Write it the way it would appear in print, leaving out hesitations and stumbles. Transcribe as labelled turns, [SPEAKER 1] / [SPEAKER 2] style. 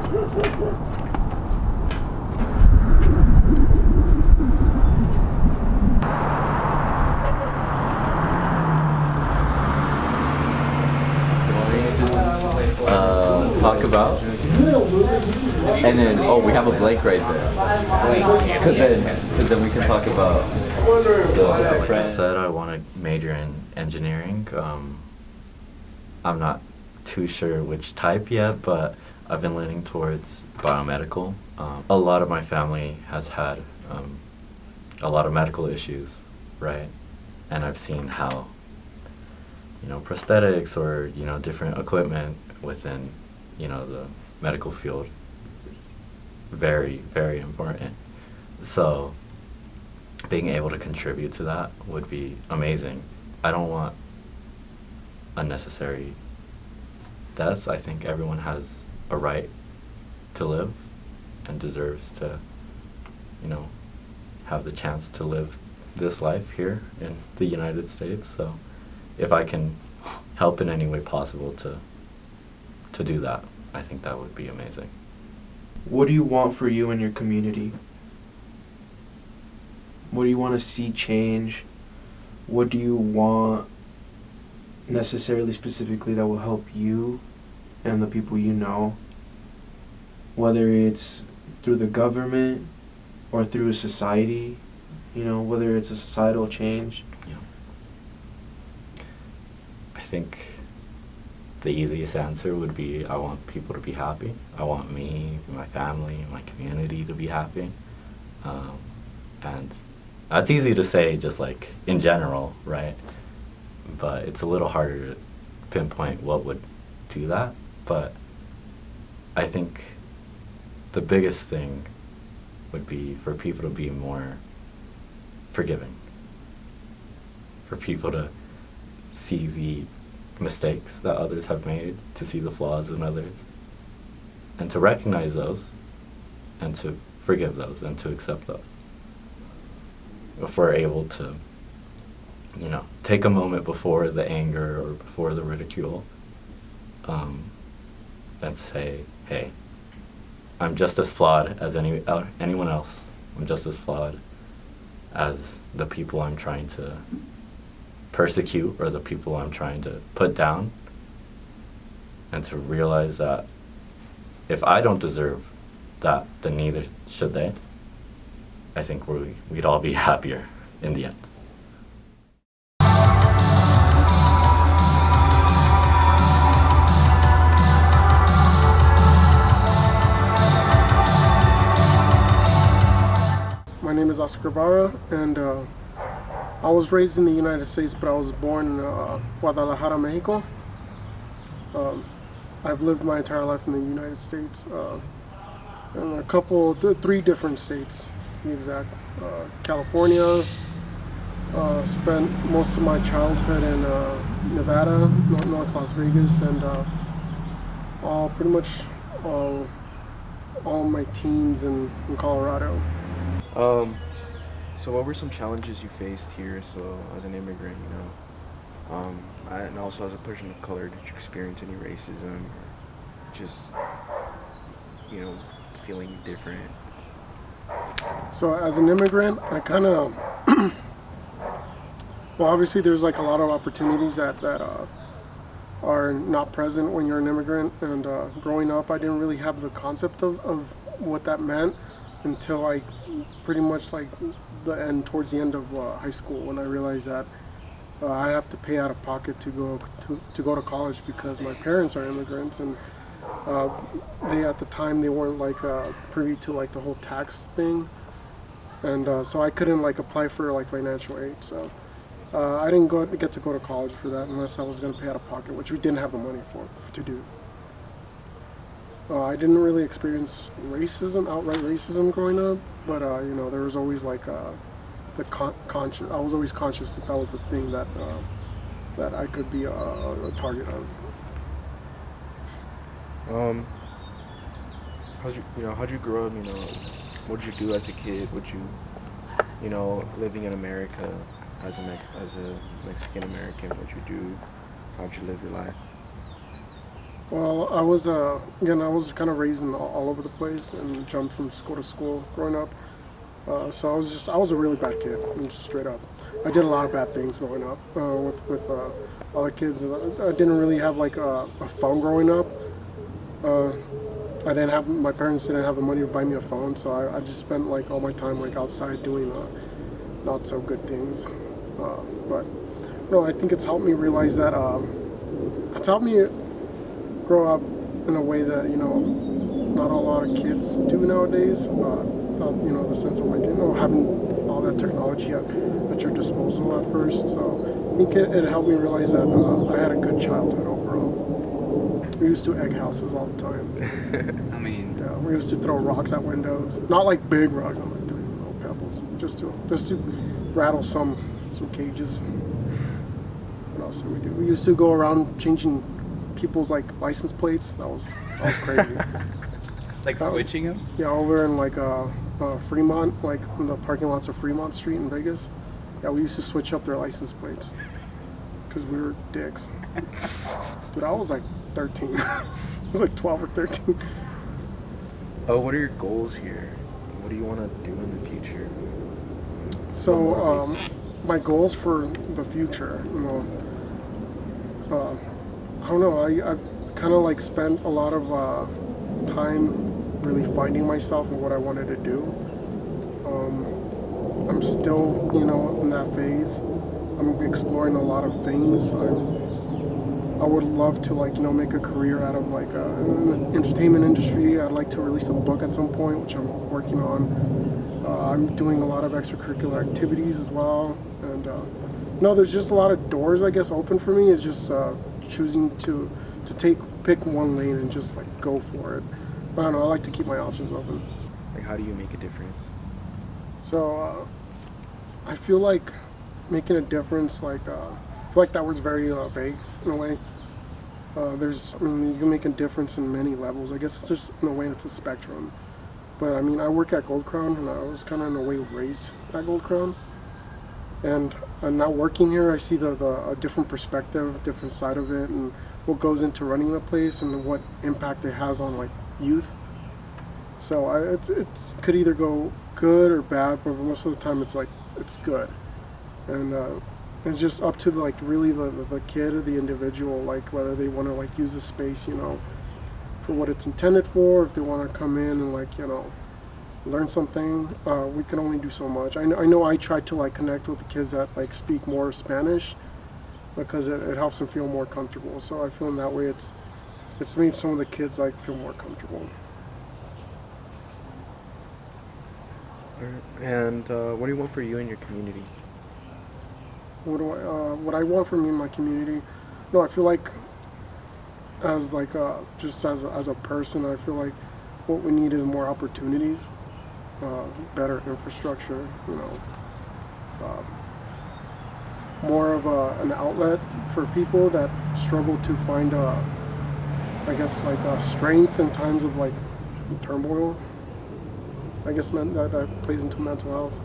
[SPEAKER 1] Talk about, and then we have a blank right there. Because then we can talk about the
[SPEAKER 2] Like I said, I want to major in engineering. I'm not too sure which type yet, but I've been leaning towards biomedical. A lot of my family has had a lot of medical issues, right? And I've seen how, prosthetics or, different equipment within, the medical field is very, very important. So being able to contribute to that would be amazing. I don't want unnecessary deaths. I think everyone has a right to live and deserves to, have the chance to live this life here in the United States. So if I can help in any way possible to do that, I think that would be amazing.
[SPEAKER 3] What do you want for you and your community? What do you want to see change? What do you want necessarily specifically that will help you and the people you know? Whether it's through the government or through a society, whether it's a societal change.
[SPEAKER 2] Yeah. I think the easiest answer would be I want people to be happy. I want me, my family, my community to be happy. And that's easy to say just like in general, right? But it's a little harder to pinpoint what would do that. But I think the biggest thing would be for people to be more forgiving. For people to see the mistakes that others have made, to see the flaws in others, and to recognize those, and to forgive those, and to accept those. If we're able to, take a moment before the anger or before the ridicule, and say, hey, I'm just as flawed as anyone else. I'm just as flawed as the people I'm trying to persecute or the people I'm trying to put down, and to realize that if I don't deserve that, then neither should they. I think we'd all be happier in the end.
[SPEAKER 4] My name is Oscar Guevara, and I was raised in the United States, but I was born in Guadalajara, Mexico. I've lived my entire life in the United States, in three different states, to be exact. California, spent most of my childhood in Nevada, North Las Vegas, and pretty much all my teens in Colorado.
[SPEAKER 5] So what were some challenges you faced here, as an immigrant, and also as a person of color? Did you experience any racism, or just, feeling different?
[SPEAKER 4] So as an immigrant, I kind of, well, obviously there's like a lot of opportunities that are not present when you're an immigrant, and growing up I didn't really have the concept of what that meant until I pretty much like towards the end of high school, when I realized that I have to pay out of pocket to go to college because my parents are immigrants, and they at the time they weren't like privy to like the whole tax thing, and so I couldn't like apply for like financial aid. So I didn't get to go to college for that unless I was going to pay out of pocket, which we didn't have the money to do. I didn't really experience outright racism growing up, but there was always like conscious. I was always conscious that was the thing that I could be a target of.
[SPEAKER 5] How'd you grow up? What'd you do as a kid? Living in America as a Mexican American, what'd you do? How'd you live your life?
[SPEAKER 4] Well, again, I was kind of raised all over the place and jumped from school to school growing up. So I was a really bad kid, I mean, just straight up. I did a lot of bad things growing up with other kids. I didn't really have like a phone growing up. My parents didn't have the money to buy me a phone, so I just spent like all my time like outside doing not so good things. But no, I think it's helped me realize that it's helped me grow up in a way that not a lot of kids do nowadays. The sense of like having all that technology at your disposal at first. So I think it helped me realize that I had a good childhood overall. We used to egg houses all the time.
[SPEAKER 5] I mean,
[SPEAKER 4] Yeah, we used to throw rocks at windows, not like big rocks, not like little pebbles, just to rattle some cages. What else did we do? We used to go around changing people's like license plates. That was crazy.
[SPEAKER 5] like switching them?
[SPEAKER 4] Yeah, over in like Fremont, like in the parking lots of Fremont Street in Vegas. Yeah, we used to switch up their license plates because we were dicks. Dude, I was like 13. I was like 12 or 13.
[SPEAKER 5] Oh, what are your goals here? What do you want to do in the future?
[SPEAKER 4] So, my goals for the future, I don't know. I've kind of like spent a lot of time really finding myself and what I wanted to do. I'm still, in that phase. I'm exploring a lot of things. I would love to make a career out of like in the entertainment industry. I'd like to release a book at some point, which I'm working on. I'm doing a lot of extracurricular activities as well, and there's just a lot of doors I guess open for me. It's just choosing to pick one lane and just like go for it. But I don't know. I like to keep my options open.
[SPEAKER 5] Like, how do you make a difference?
[SPEAKER 4] So I feel like making a difference. I feel like that word's very vague in a way. You can make a difference in many levels. I guess it's just in a way it's a spectrum. But I mean, I work at Gold Crown, and I was kind of in a way raised at Gold Crown. And now working here, I see a different perspective, different side of it, and what goes into running the place, and what impact it has on like youth. So it's could either go good or bad, but most of the time it's good, and it's just up to like really the kid or the individual, like whether they want to like use the space, for what it's intended for. If they want to come in and learn something, we can only do so much. I know I try to like connect with the kids that like speak more Spanish because it helps them feel more comfortable. So I feel in that way it's made some of the kids like feel more comfortable.
[SPEAKER 5] And what do you want for you and your community?
[SPEAKER 4] What I want from me and my community? No, I feel like as like just as a person, I feel like what we need is more opportunities, better infrastructure, more of an outlet for people that struggle to find strength in times of like turmoil. I guess that plays into mental health.